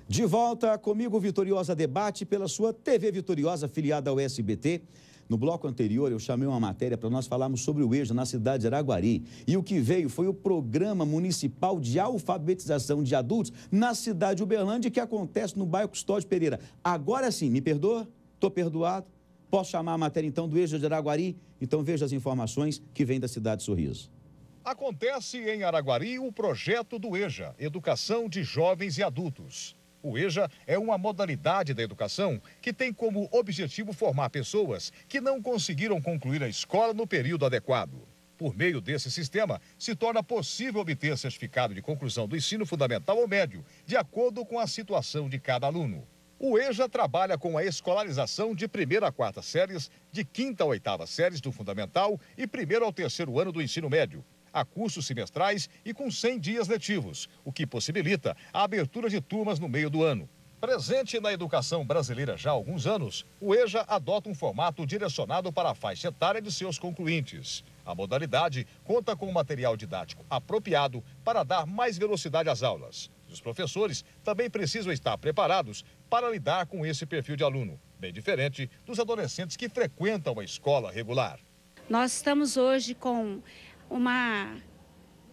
De volta comigo, Vitoriosa Debate, pela sua TV Vitoriosa, afiliada ao SBT. No bloco anterior, eu chamei uma matéria para nós falarmos sobre o EJA na cidade de Araguari. E o que veio foi o Programa Municipal de Alfabetização de Adultos na cidade de Uberlândia, que acontece no bairro Custódio Pereira. Agora sim, me perdoa? Estou perdoado? Posso chamar a matéria, então, do EJA de Araguari? Então, veja as informações que vêm da cidade de Sorriso. Acontece em Araguari o projeto do EJA, Educação de Jovens e Adultos. O EJA é uma modalidade da educação que tem como objetivo formar pessoas que não conseguiram concluir a escola no período adequado. Por meio desse sistema, se torna possível obter certificado de conclusão do ensino fundamental ou médio, de acordo com a situação de cada aluno. O EJA trabalha com a escolarização de 1ª a 4ª séries, de 5ª a 8ª séries do fundamental e 1º ao 3º ano do ensino médio. A cursos semestrais e com 100 dias letivos, o que possibilita a abertura de turmas no meio do ano. Presente na educação brasileira já há alguns anos, o EJA adota um formato direcionado para a faixa etária de seus concluintes. A modalidade conta com um material didático apropriado para dar mais velocidade às aulas. Os professores também precisam estar preparados para lidar com esse perfil de aluno, bem diferente dos adolescentes que frequentam a escola regular. Nós estamos hoje com uma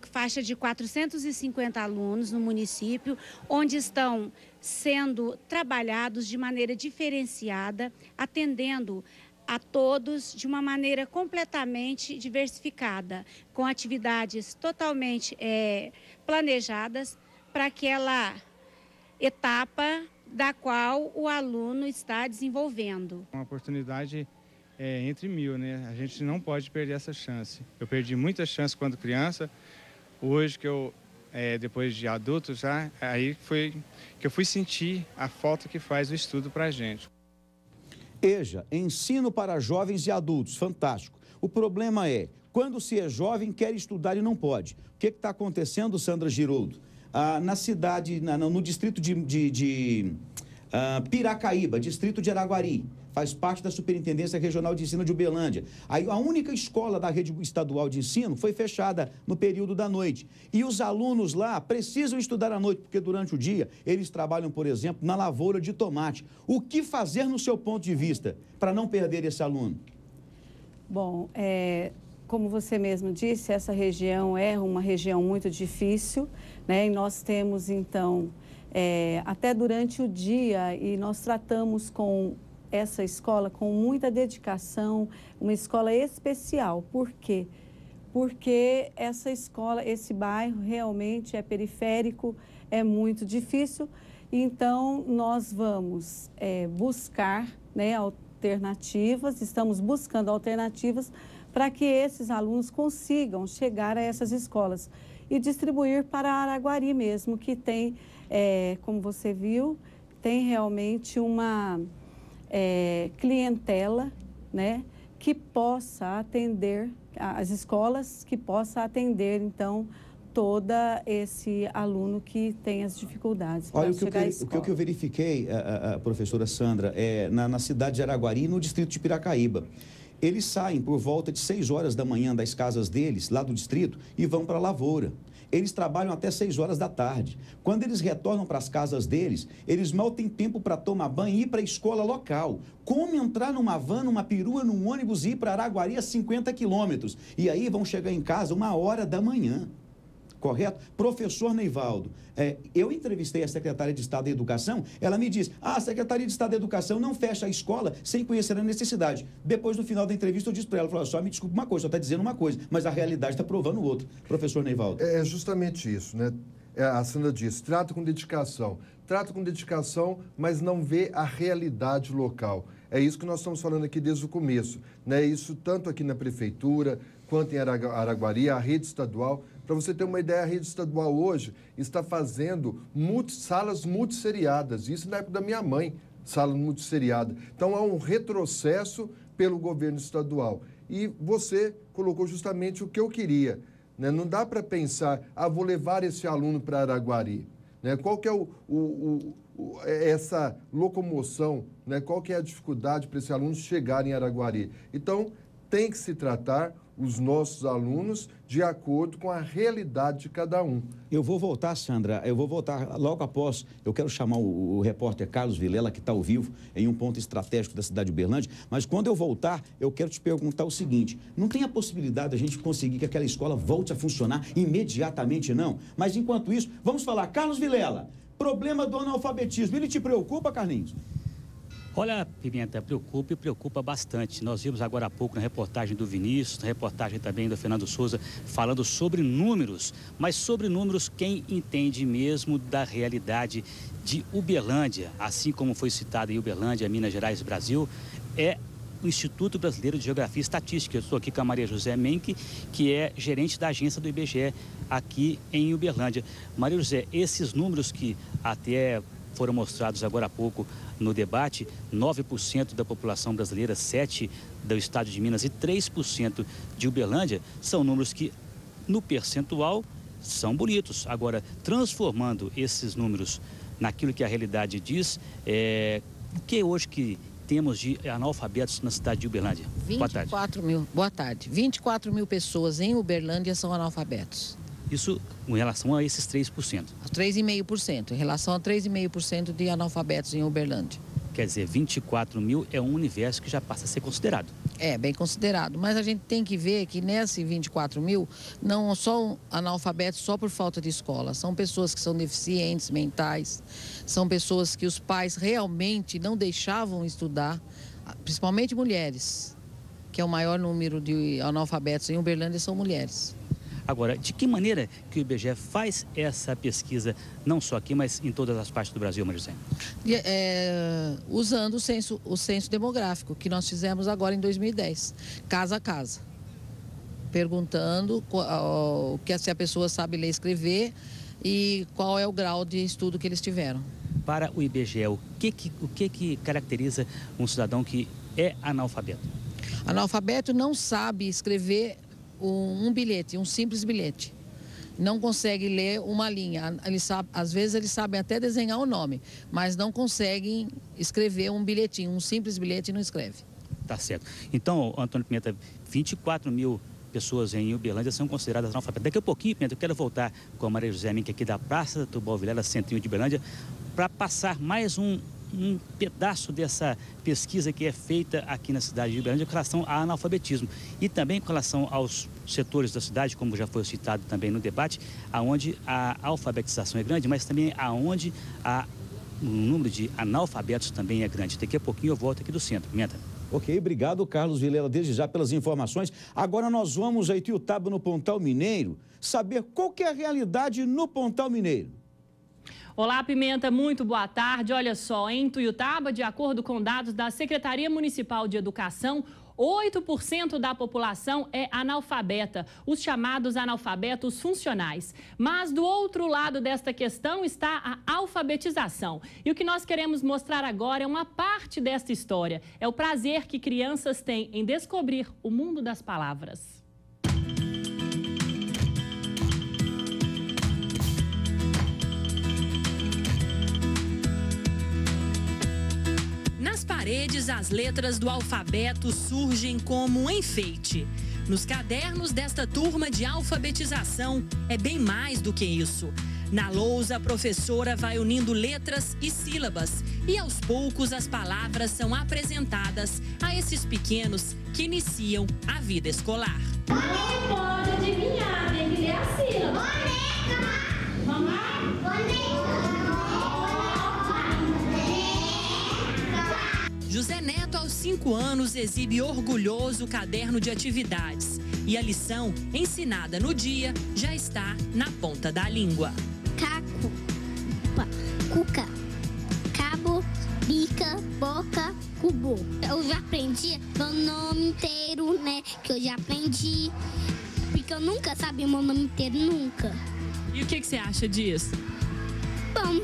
faixa de 450 alunos no município, onde estão sendo trabalhados de maneira diferenciada, atendendo a todos de uma maneira completamente diversificada, com atividades totalmente planejadas para aquela etapa da qual o aluno está desenvolvendo. Uma oportunidade entre mil, né? A gente não pode perder essa chance. Eu perdi muitas chances quando criança. Hoje que eu, depois de adulto já, aí foi que eu fui sentir a falta que faz o estudo para a gente. EJA, ensino para jovens e adultos, fantástico. O problema é, quando se é jovem, quer estudar e não pode. O que está acontecendo, Sandra Giroldo? Na cidade, no distrito de Piracaíba, distrito de Araguari, faz parte da Superintendência Regional de Ensino de Uberlândia. Aí a única escola da rede estadual de ensino foi fechada no período da noite. E os alunos lá precisam estudar à noite, porque durante o dia eles trabalham, por exemplo, na lavoura de tomate. O que fazer no seu ponto de vista para não perder esse aluno? Bom, como você mesmo disse, essa região é uma região muito difícil, né? E nós temos, então, até durante o dia, e nós tratamos com essa escola com muita dedicação, uma escola especial. Por quê? Porque essa escola, esse bairro realmente é periférico, é muito difícil, então nós vamos buscar, né, alternativas, estamos buscando alternativas para que esses alunos consigam chegar a essas escolas e distribuir para Araguari mesmo, que tem, como você viu, tem realmente uma clientela, né, que possa atender, as escolas que possa atender, então, todo esse aluno que tem as dificuldades para chegar à escola. O que eu verifiquei, a professora Sandra, na cidade de Araguari, no distrito de Piracaíba. Eles saem por volta de 6 horas da manhã das casas deles, lá do distrito, e vão para a lavoura. Eles trabalham até 6 horas da tarde. Quando eles retornam para as casas deles, eles mal têm tempo para tomar banho e ir para a escola local. Como entrar numa van, numa perua, num ônibus e ir para Araguari a 50 quilômetros? E aí vão chegar em casa 1h da manhã. Correto? Professor Neivaldo, eu entrevistei a secretária de Estado da Educação, ela me disse, a Secretaria de Estado da Educação não fecha a escola sem conhecer a necessidade. Depois, no final da entrevista, eu disse para ela, só me desculpe uma coisa, só está dizendo uma coisa, mas a realidade está provando outra. Professor Neivaldo. É justamente isso, né? A Sandra disse, trata com dedicação, mas não vê a realidade local. É isso que nós estamos falando aqui desde o começo, né? Isso tanto aqui na Prefeitura, quanto em Araguari, a rede estadual. Para você ter uma ideia, a rede estadual hoje está fazendo salas multisseriadas. Isso na época da minha mãe, sala multisseriada. Então, há um retrocesso pelo governo estadual. E você colocou justamente o que eu queria, né? Não dá para pensar, vou levar esse aluno para Araguari. Né? Qual que é essa locomoção, né? Qual que é a dificuldade para esse aluno chegar em Araguari? Então, tem que se tratar os nossos alunos de acordo com a realidade de cada um. Eu vou voltar, Sandra, logo após, eu quero chamar o repórter Carlos Vilela, que está ao vivo, em um ponto estratégico da cidade de Uberlândia, mas quando eu voltar, eu quero te perguntar o seguinte, não tem a possibilidade de a gente conseguir que aquela escola volte a funcionar imediatamente, não? Mas enquanto isso, vamos falar, Carlos Vilela, problema do analfabetismo, ele te preocupa, Carlinhos? Olha, Pimenta, preocupa bastante. Nós vimos agora há pouco na reportagem do Vinícius, na reportagem também do Fernando Souza, falando sobre números, mas sobre números quem entende mesmo da realidade de Uberlândia, assim como foi citado em Uberlândia, Minas Gerais, Brasil, é o Instituto Brasileiro de Geografia e Estatística. Eu estou aqui com a Maria José Menck, que é gerente da agência do IBGE aqui em Uberlândia. Maria José, esses números que até foram mostrados agora há pouco no debate, 9% da população brasileira, 7% do estado de Minas e 3% de Uberlândia, são números que, no percentual, são bonitos. Agora, transformando esses números naquilo que a realidade diz, o que hoje que temos de analfabetos na cidade de Uberlândia? Boa tarde. 24 mil pessoas em Uberlândia são analfabetos. Isso em relação a esses 3%. 3,5%, em relação a 3,5% de analfabetos em Uberlândia. Quer dizer, 24 mil é um universo que já passa a ser considerado. É, bem considerado. Mas a gente tem que ver que nesse 24 mil, não são analfabetos só por falta de escola. São pessoas que são deficientes mentais, são pessoas que os pais realmente não deixavam estudar, principalmente mulheres, que é o maior número de analfabetos em Uberlândia são mulheres. Agora, de que maneira que o IBGE faz essa pesquisa, não só aqui, mas em todas as partes do Brasil, Maria José? Usando o censo demográfico, que nós fizemos agora em 2010, casa a casa. Perguntando se a pessoa sabe ler e escrever e qual é o grau de estudo que eles tiveram. Para o IBGE, o que caracteriza um cidadão que é analfabeto? Analfabeto não sabe escrever um bilhete, um simples bilhete. Não consegue ler uma linha. Às vezes eles sabem até desenhar o nome, mas não conseguem escrever um bilhetinho, um simples bilhete não escreve. Tá certo. Então, Antônio Pimenta, 24 mil pessoas em Uberlândia são consideradas analfabetas. Daqui a pouquinho, Pimenta, eu quero voltar com a Maria José Menck aqui da Praça do Tubal Vilela, centrinho de Uberlândia, para passar mais um pedaço dessa pesquisa que é feita aqui na cidade de Uberlândia com relação ao analfabetismo e também com relação aos setores da cidade, como já foi citado também no debate, aonde a alfabetização é grande, mas também aonde o número de analfabetos também é grande. Daqui a pouquinho eu volto aqui do centro. Pimenta. Ok, obrigado, Carlos Vilela, desde já pelas informações. Agora nós vamos a Ituiutaba, no Pontal Mineiro, saber qual que é a realidade no Pontal Mineiro. Olá, Pimenta, muito boa tarde. Olha só, em Ituiutaba, de acordo com dados da Secretaria Municipal de Educação, 8% da população é analfabeta, os chamados analfabetos funcionais. Mas do outro lado desta questão está a alfabetização. E o que nós queremos mostrar agora é uma parte desta história. É o prazer que crianças têm em descobrir o mundo das palavras. Nas paredes, as letras do alfabeto surgem como um enfeite. Nos cadernos desta turma de alfabetização, é bem mais do que isso. Na lousa, a professora vai unindo letras e sílabas e, aos poucos, as palavras são apresentadas a esses pequenos que iniciam a vida escolar. Você pode adivinhar, tem que ler a sílaba. Boneca! Vamos lá? Boneca! José Neto, aos 5 anos, exibe orgulhoso o caderno de atividades. E a lição, ensinada no dia, já está na ponta da língua. Caco, cuca, cabo, bica, boca, cubo. Eu já aprendi meu nome inteiro, né? Que eu já aprendi. Porque eu nunca sabia meu nome inteiro, nunca. E o que você acha disso? Bom,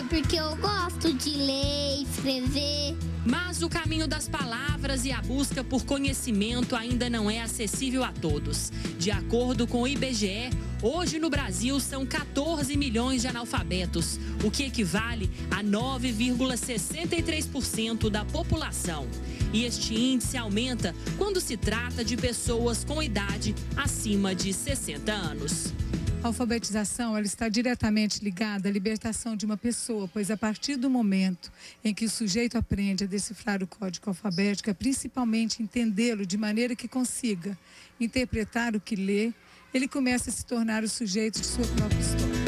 porque eu gosto de ler, escrever. Mas o caminho das palavras e a busca por conhecimento ainda não é acessível a todos. De acordo com o IBGE, Hoje, no Brasil, são 14 milhões de analfabetos, o que equivale a 9,63% da população. E este índice aumenta quando se trata de pessoas com idade acima de 60 anos. A alfabetização ela está diretamente ligada à libertação de uma pessoa, pois a partir do momento em que o sujeito aprende a decifrar o código alfabético, é principalmente entendê-lo de maneira que consiga interpretar o que lê, ele começa a se tornar o sujeito de sua própria história.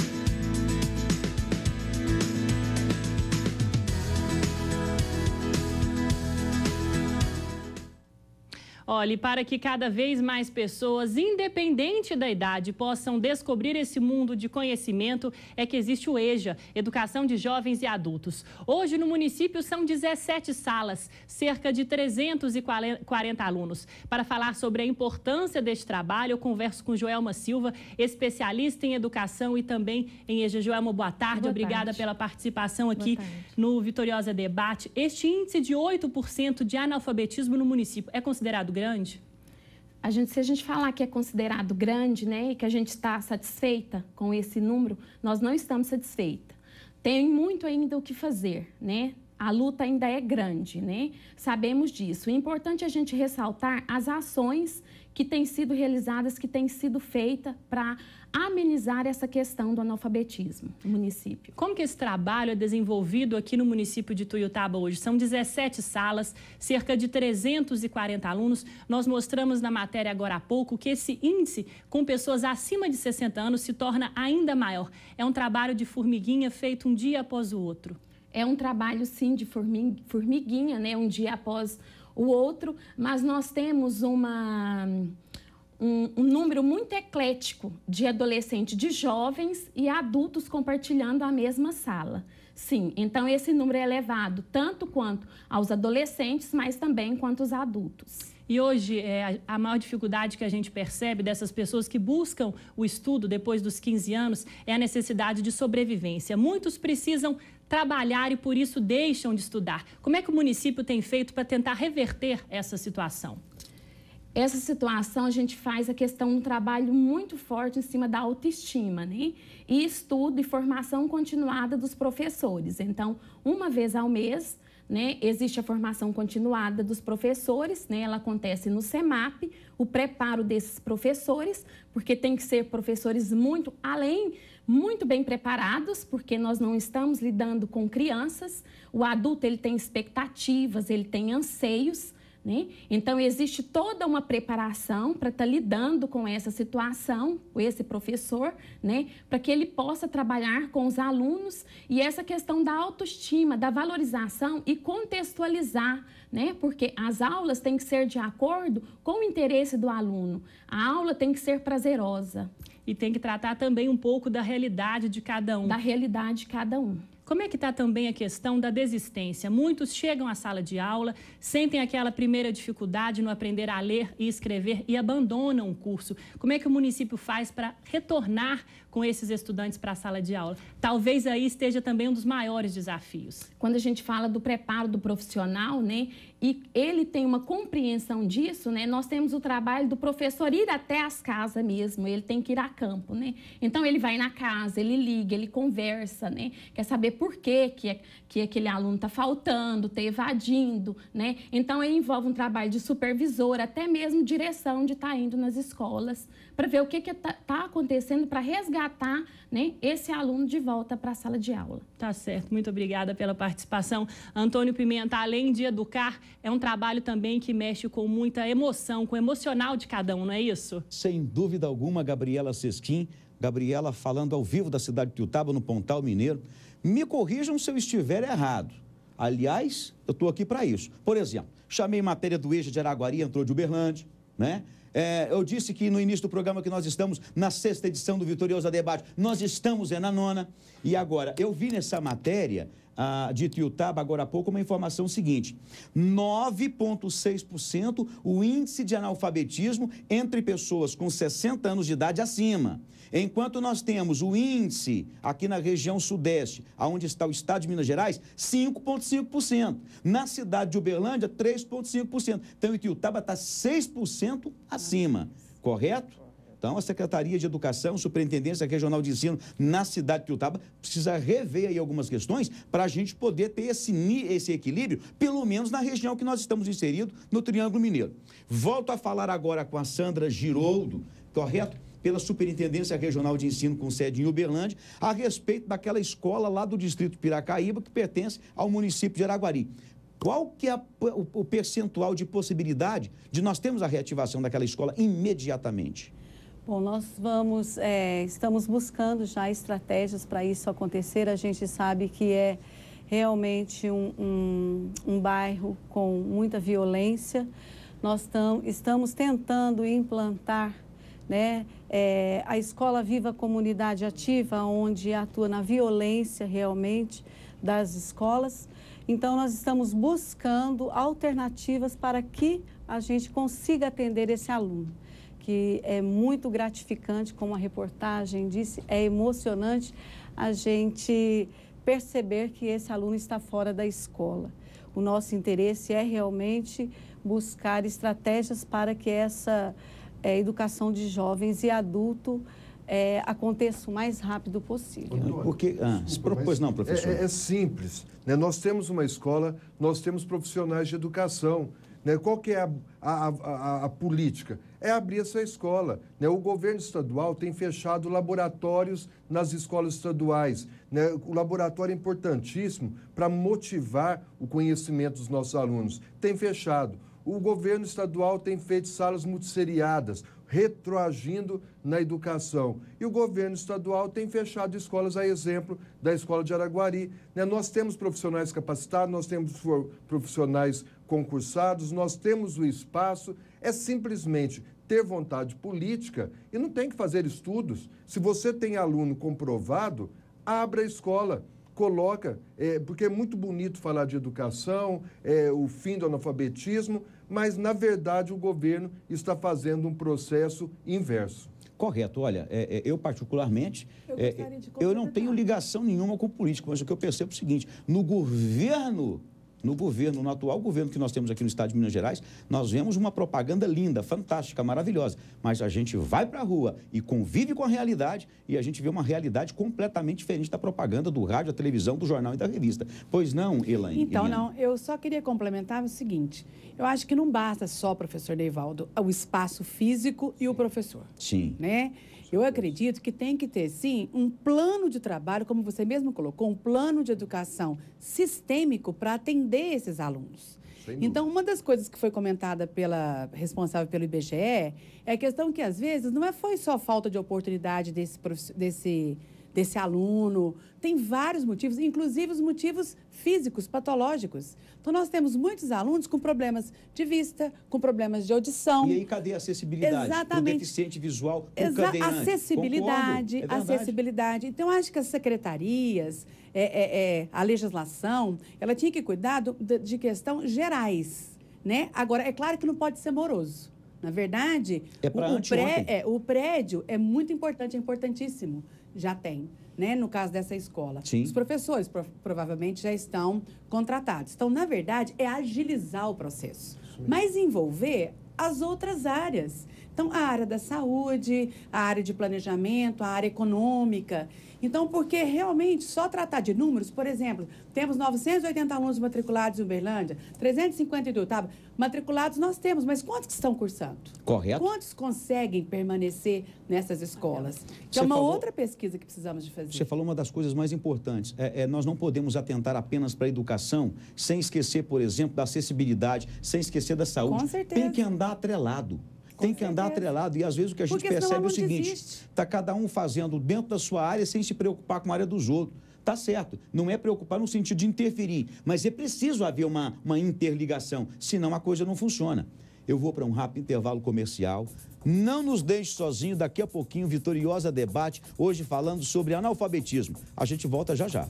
Olha, e para que cada vez mais pessoas, independente da idade, possam descobrir esse mundo de conhecimento, é que existe o EJA, Educação de Jovens e Adultos. Hoje, no município, são 17 salas, cerca de 340 alunos. Para falar sobre a importância deste trabalho, eu converso com Joelma Silva, especialista em educação e também em EJA. Joelma, boa tarde. Boa Obrigada tarde. pela participação aqui no Vitoriosa Debate. Este índice de 8% de analfabetismo no município é considerado grande? Se a gente falar que é considerado grande, né, e que a gente está satisfeita com esse número, nós não estamos satisfeitas. Tem muito ainda o que fazer, né? A luta ainda é grande, né? Sabemos disso. O importante é a gente ressaltar as ações que têm sido realizadas, que têm sido feitas para amenizar essa questão do analfabetismo no município. Como que esse trabalho é desenvolvido aqui no município de Tuiutaba hoje? São 17 salas, cerca de 340 alunos. Nós mostramos na matéria agora há pouco que esse índice com pessoas acima de 60 anos se torna ainda maior. É um trabalho de formiguinha feito um dia após o outro. É um trabalho, sim, de formiguinha, né? Um dia após o outro, mas nós temos um número muito eclético de adolescentes, de jovens e adultos compartilhando a mesma sala. Sim, então esse número é elevado tanto quanto aos adolescentes, mas também quanto aos adultos. E hoje, a maior dificuldade que a gente percebe dessas pessoas que buscam o estudo depois dos 15 anos é a necessidade de sobrevivência. Muitos precisam trabalhar e, por isso, deixam de estudar. Como é que o município tem feito para tentar reverter essa situação? Essa situação, a gente faz a questão um trabalho muito forte em cima da autoestima, né? E estudo e formação continuada dos professores. Então, uma vez ao mês, né, existe a formação continuada dos professores, né? Ela acontece no CEMAP, o preparo desses professores, porque tem que ser professores muito bem preparados, porque nós não estamos lidando com crianças. O adulto, ele tem expectativas, ele tem anseios, né? Então, existe toda uma preparação para estar lidando com essa situação, com esse professor, né? Para que ele possa trabalhar com os alunos e essa questão da autoestima, da valorização e contextualizar, né? Porque as aulas têm que ser de acordo com o interesse do aluno. A aula tem que ser prazerosa. E tem que tratar também um pouco da realidade de cada um. Da realidade de cada um. Como é que está também a questão da desistência? Muitos chegam à sala de aula, sentem aquela primeira dificuldade no aprender a ler e escrever e abandonam o curso. Como é que o município faz para retornar com esses estudantes para a sala de aula? Talvez aí esteja também um dos maiores desafios. Quando a gente fala do preparo do profissional, né, e ele tem uma compreensão disso, né, nós temos o trabalho do professor ir até as casas mesmo, ele tem que ir a campo, né? Então, ele vai na casa, ele liga, ele conversa, né? Quer saber por que aquele aluno está faltando, está evadindo, né? Então, aí envolve um trabalho de supervisor, até mesmo direção de estar indo nas escolas, para ver o que está acontecendo para resgatar, né, esse aluno de volta para a sala de aula. Tá certo, muito obrigada pela participação. Antônio Pimenta, além de educar, é um trabalho também que mexe com muita emoção, com o emocional de cada um, não é isso? Sem dúvida alguma, Gabriela Sesquim, Gabriela falando ao vivo da cidade de Tuiutaba, no Pontal Mineiro. Me corrijam se eu estiver errado. Aliás, eu estou aqui para isso. Por exemplo, chamei matéria do EJA de Araguari, entrou de Uberlândia, né? Eu disse que no início do programa que nós estamos na 6ª edição do Vitoriosa Debate, nós estamos na 9ª. E agora, eu vi nessa matéria de Tuiutaba, agora há pouco, uma informação seguinte: 9,6% o índice de analfabetismo entre pessoas com 60 anos de idade acima. Enquanto nós temos o índice aqui na região sudeste, onde está o estado de Minas Gerais, 5,5%. Na cidade de Uberlândia, 3,5%. Então, em Tuiutaba está 6% acima, correto? Então, a Secretaria de Educação, Superintendência Regional de Ensino na cidade de Tuiutaba precisa rever aí algumas questões para a gente poder ter esse equilíbrio, pelo menos na região que nós estamos inseridos, no Triângulo Mineiro. Volto a falar agora com a Sandra Giroldo, correto? Pela Superintendência Regional de Ensino com sede em Uberlândia, a respeito daquela escola lá do distrito de Piracaíba, que pertence ao município de Araguari. Qual que é o percentual de possibilidade de nós termos a reativação daquela escola imediatamente? Bom, nós estamos buscando já estratégias para isso acontecer. A gente sabe que é realmente um bairro com muita violência. Nós estamos tentando implantar, né, a Escola Viva Comunidade Ativa, onde atua na violência realmente das escolas. Então, nós estamos buscando alternativas para que a gente consiga atender esse aluno, que é muito gratificante, como a reportagem disse, é emocionante a gente perceber que esse aluno está fora da escola. O nosso interesse é realmente buscar estratégias para que essa educação de jovens e adultos aconteça o mais rápido possível. Porque, pois não, professor. É simples, né? Nós temos uma escola, nós temos profissionais de educação, né? Qual que é a política? É abrir essa escola, né? O governo estadual tem fechado laboratórios nas escolas estaduais, né? O laboratório é importantíssimo para motivar o conhecimento dos nossos alunos. Tem fechado. O governo estadual tem feito salas multisseriadas, retroagindo na educação. E o governo estadual tem fechado escolas, a exemplo da Escola de Araguari, né? Nós temos profissionais capacitados, nós temos profissionais concursados, nós temos o espaço. É simplesmente ter vontade política e não tem que fazer estudos. Se você tem aluno comprovado, abra a escola. Coloca, porque é muito bonito falar de educação, o fim do analfabetismo, mas, na verdade, o governo está fazendo um processo inverso. Correto. Olha, eu particularmente, eu não tenho ligação nenhuma com política, mas o que eu percebo é o seguinte, no atual governo que nós temos aqui no estado de Minas Gerais, nós vemos uma propaganda linda, fantástica, maravilhosa, mas a gente vai para a rua e convive com a realidade e a gente vê uma realidade completamente diferente da propaganda do rádio, da televisão, do jornal e da revista. Pois não, Elaine? Então, não, eu só queria complementar o seguinte, eu acho que não basta só, professor Neivaldo, o espaço físico e o professor. Sim. Né? Eu acredito que tem que ter, sim, um plano de trabalho, como você mesmo colocou, um plano de educação sistêmico para atender esses alunos. Então, uma das coisas que foi comentada pela responsável pelo IBGE é a questão que, às vezes, não foi só falta de oportunidade desse aluno, tem vários motivos, inclusive os motivos físicos, patológicos. Então, nós temos muitos alunos com problemas de vista, com problemas de audição. E aí, cadê a acessibilidade? Exatamente. O deficiente visual, o cadeirante. Acessibilidade, acessibilidade. Então, acho que as secretarias, a legislação, ela tinha que cuidar de questões gerais, né? Agora, é claro que não pode ser moroso. Na verdade, o prédio é muito importante, é importantíssimo. Já tem, né? No caso dessa escola. Sim. Os professores provavelmente já estão contratados. Então, na verdade, é agilizar o processo, mas envolver as outras áreas. Então, a área da saúde, a área de planejamento, a área econômica. Então, porque realmente só tratar de números, por exemplo, temos 980 alunos matriculados em Uberlândia, 350 em Tuiutaba. Matriculados nós temos, mas quantos que estão cursando? Correto. Quantos conseguem permanecer nessas escolas? Que é uma outra pesquisa que precisamos de fazer. Você falou uma das coisas mais importantes. Nós não podemos atentar apenas para a educação, sem esquecer, por exemplo, da acessibilidade, sem esquecer da saúde. Com certeza. Tem que andar atrelado. Tem que andar atrelado. E, às vezes, o que a gente percebe é o seguinte, está cada um fazendo dentro da sua área sem se preocupar com a área dos outros. Tá certo, não é preocupar no sentido de interferir, mas é preciso haver uma interligação, senão a coisa não funciona. Eu vou para um rápido intervalo comercial. Não nos deixe sozinhos, daqui a pouquinho, Vitoriosa Debate, hoje falando sobre analfabetismo. A gente volta já já.